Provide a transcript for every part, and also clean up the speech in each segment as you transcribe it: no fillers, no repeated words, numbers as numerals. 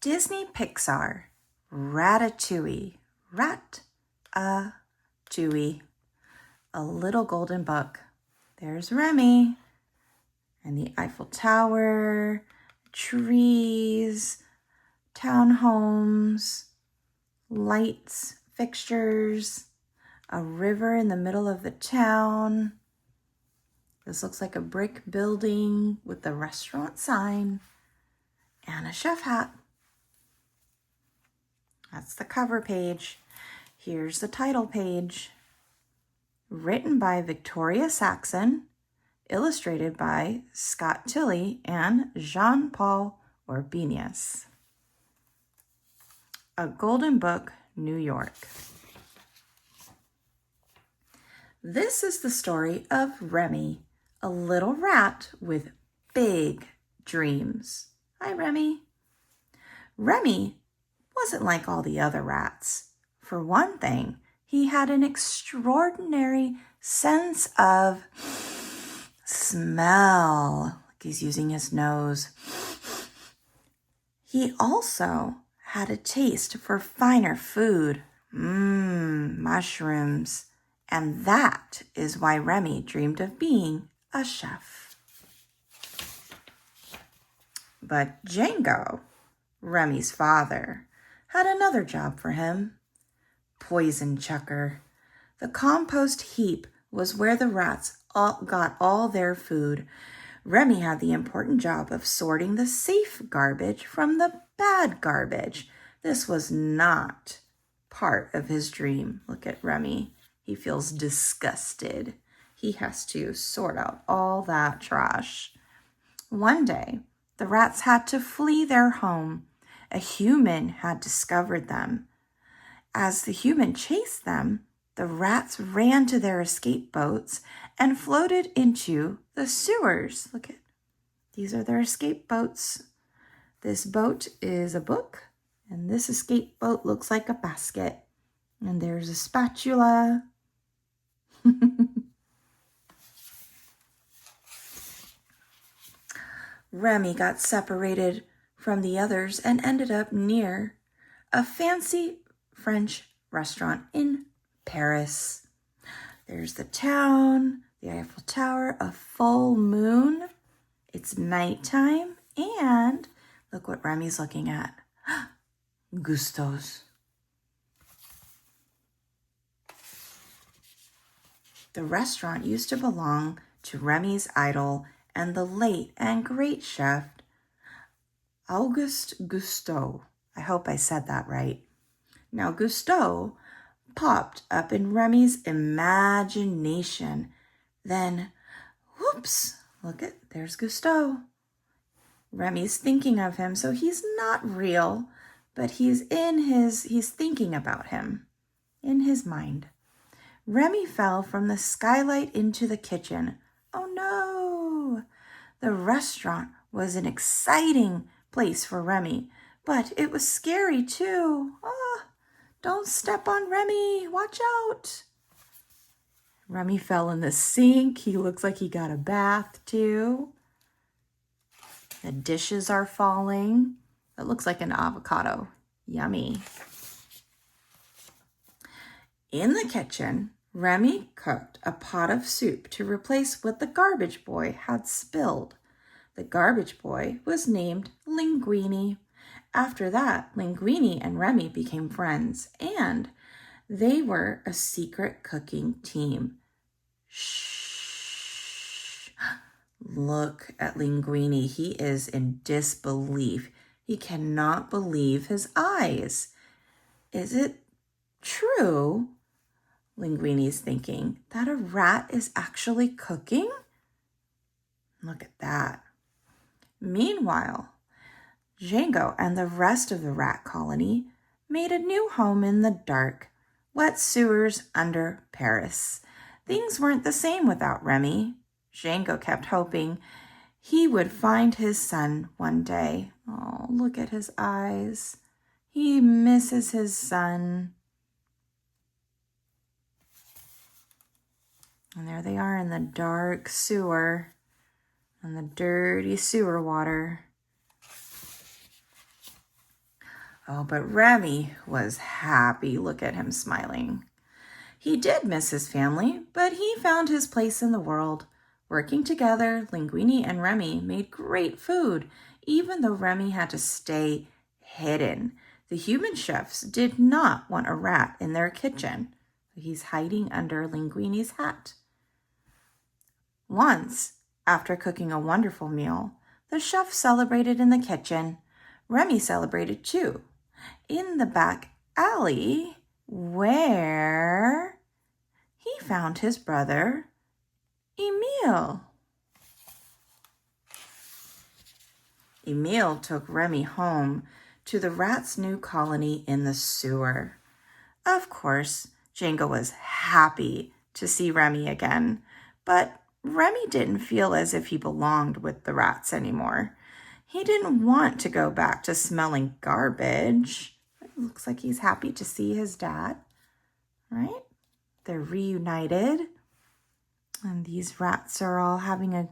Disney Pixar, Ratatouille, Rat-a-touille, a little golden book. There's Remy and the Eiffel Tower, trees, townhomes, lights, fixtures, a river in the middle of the town. This looks like a brick building with the restaurant sign and a chef hat. That's the cover page. Here's the title page. Written by Victoria Saxon, illustrated by Scott Tilley and Jean-Paul Urbinius. A Golden Book, New York. This is the story of Remy, a little rat with big dreams. Hi, Remy. Remy wasn't like all the other rats. For one thing, he had an extraordinary sense of smell. Like he's using his nose. He also had a taste for finer food. Mushrooms. And that is why Remy dreamed of being a chef. But Django, Remy's father, had another job for him. Poison chucker. The compost heap was where the rats got all their food. Remy had the important job of sorting the safe garbage from the bad garbage. This was not part of his dream. Look at Remy. He feels disgusted. He has to sort out all that trash. One day, the rats had to flee their home. A human had discovered them. As the human chased them, the rats ran to their escape boats and floated into the sewers. Look at, these are their escape boats. This boat is a book, and this escape boat looks like a basket. And there's a spatula. Remy got separated from the others and ended up near a fancy French restaurant in Paris. There's the town, the Eiffel Tower, a full moon. It's nighttime, and look what Remy's looking at. Gusto's. The restaurant used to belong to Remy's idol and the late and great chef, Auguste Gusteau. I hope I said that right. Now, Gusteau popped up in Remy's imagination. Then, whoops, look at, there's Gusteau. Remy's thinking of him, so he's not real, but he's thinking about him in his mind. Remy fell from the skylight into the kitchen. Oh no! The restaurant was an exciting place for Remy, but it was scary too. Don't step on Remy, watch out. Remy fell in the sink. He looks like he got a bath too. The dishes are falling. It looks like an avocado. Yummy. In the kitchen, Remy cooked a pot of soup to replace what the garbage boy had spilled. The garbage boy was named Linguini. After that, Linguini and Remy became friends, and they were a secret cooking team. Shh. Look at Linguini. He is in disbelief. He cannot believe his eyes. Is it true, Linguini's thinking, that a rat is actually cooking? Look at that. Meanwhile, Django and the rest of the rat colony made a new home in the dark, wet sewers under Paris. Things weren't the same without Remy. Django kept hoping he would find his son one day. Oh, look at his eyes. He misses his son. And there they are in the dark sewer and the dirty sewer water. Oh, but Remy was happy. Look at him smiling. He did miss his family, but he found his place in the world. Working together, Linguini and Remy made great food, even though Remy had to stay hidden. The human chefs did not want a rat in their kitchen. He's hiding under Linguini's hat. Once, after cooking a wonderful meal, the chef celebrated in the kitchen. Remy celebrated too, in the back alley where he found his brother, Emile. Emile took Remy home to the rat's new colony in the sewer. Of course, Django was happy to see Remy again, but Remy didn't feel as if he belonged with the rats anymore. He didn't want to go back to smelling garbage. It looks like he's happy to see his dad, right? They're reunited, and these rats are all having a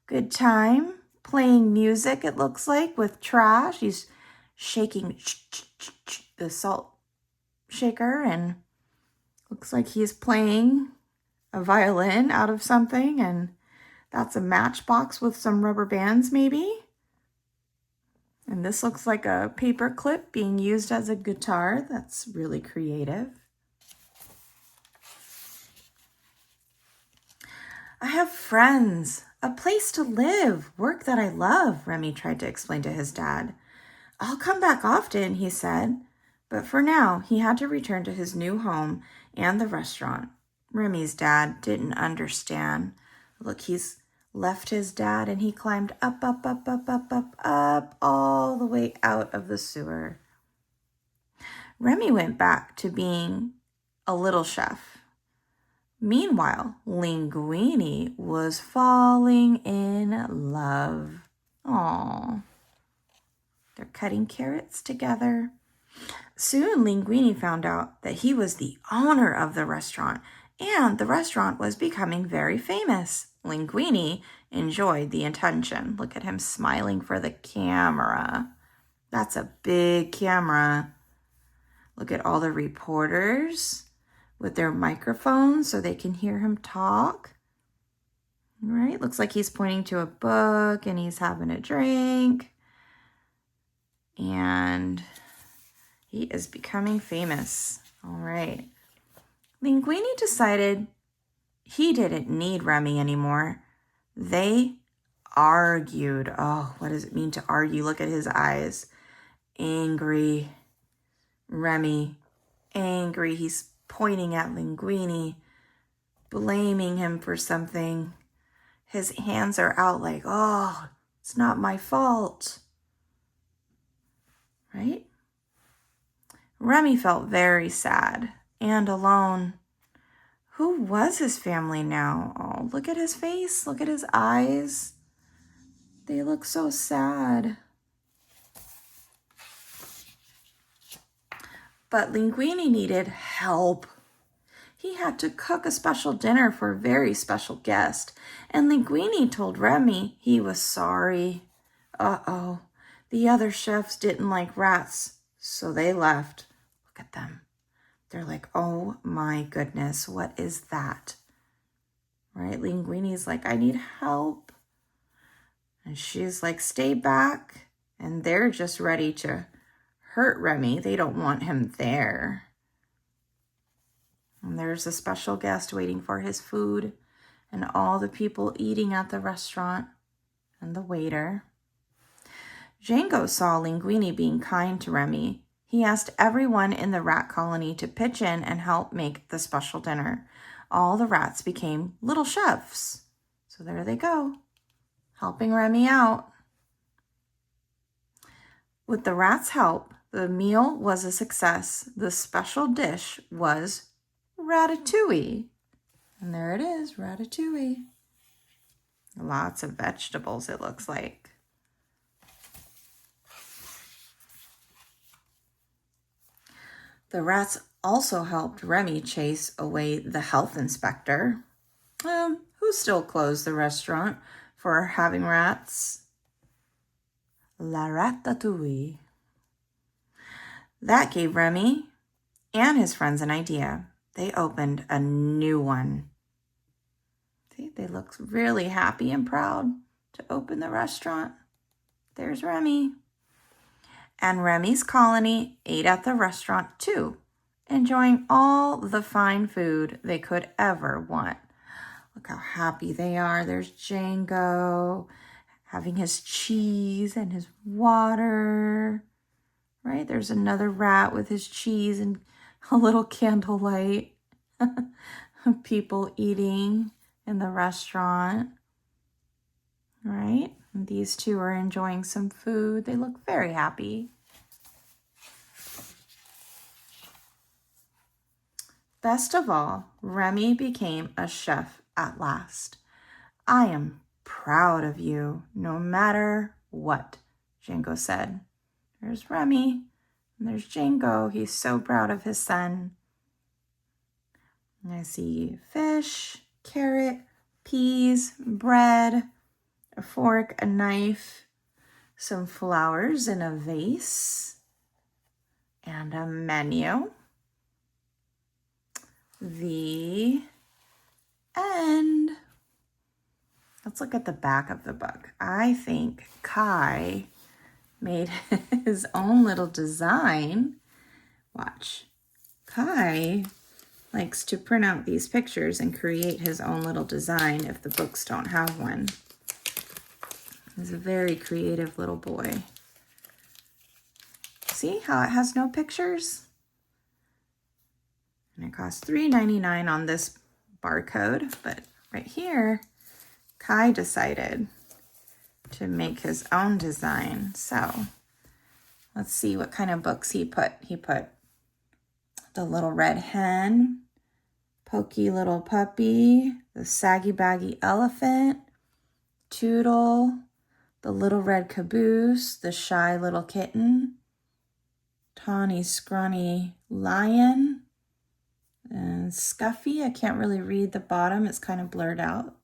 good time, playing music, it looks like, with trash. He's shaking the salt shaker, and looks like he's playing a violin out of something, and that's a matchbox with some rubber bands maybe. And this looks like a paper clip being used as a guitar. That's really creative. I have friends, a place to live, work that I love, Remy tried to explain to his dad. I'll come back often, he said. But for now, he had to return to his new home and the restaurant. Remy's dad didn't understand. Look, he's left his dad and he climbed up, all the way out of the sewer. Remy went back to being a little chef. Meanwhile, Linguini was falling in love. Aww. They're cutting carrots together. Soon, Linguini found out that he was the owner of the restaurant, and the restaurant was becoming very famous. Linguini enjoyed the attention. Look at him smiling for the camera. That's a big camera. Look at all the reporters with their microphones so they can hear him talk. Right? Looks like he's pointing to a book and he's having a drink. And he is becoming famous. All right. Linguini decided he didn't need Remy anymore. They argued. Oh, what does it mean to argue? Look at his eyes. Angry. Remy, angry. He's pointing at Linguini, blaming him for something. His hands are out like, oh, it's not my fault. Right? Remy felt very sad and alone. Who was his family now? Oh, look at his face. Look at his eyes. They look so sad. But Linguini needed help. He had to cook a special dinner for a very special guest, and Linguini told Remy he was sorry. Uh-oh, the other chefs didn't like rats, so they left. Look at them. They're like, oh my goodness, what is that? Right? Linguini's like, I need help. And she's like, stay back. And they're just ready to hurt Remy. They don't want him there. And there's a special guest waiting for his food and all the people eating at the restaurant and the waiter. Django saw Linguini being kind to Remy. He asked everyone in the rat colony to pitch in and help make the special dinner. All the rats became little chefs. So there they go, helping Remy out. With the rats' help, the meal was a success. The special dish was Ratatouille. And there it is, Ratatouille. Lots of vegetables, it looks like. The rats also helped Remy chase away the health inspector, who still closed the restaurant for having rats. La Ratatouille. That gave Remy and his friends an idea. They opened a new one. See, they look really happy and proud to open the restaurant. There's Remy. And Remy's colony ate at the restaurant too, enjoying all the fine food they could ever want. Look how happy they are. There's Django having his cheese and his water, right? There's another rat with his cheese and a little candlelight. People eating in the restaurant, right? And these two are enjoying some food. They look very happy. Best of all, Remy became a chef at last. I am proud of you, no matter what, Django said. There's Remy, and there's Django. He's so proud of his son. And I see fish, carrot, peas, bread, a fork, a knife, some flowers in a vase, and a menu. The end. Let's look at the back of the book. I think Kai made his own little design. Watch. Kai likes to print out these pictures and create his own little design if the books don't have one. He's a very creative little boy. See how it has no pictures? And it costs $3.99 on this barcode, but right here, Kai decided to make his own design. So let's see what kind of books he put. He put the little red hen, Pokey little puppy, the saggy baggy elephant, Toodle, the little red caboose, the shy little kitten, tawny scrawny lion, and Scuffy. I can't really read the bottom. It's kind of blurred out.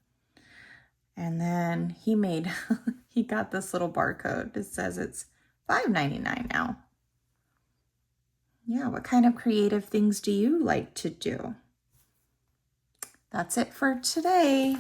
And then he got this little barcode. It says it's $5.99 now. Yeah, what kind of creative things do you like to do? That's it for today.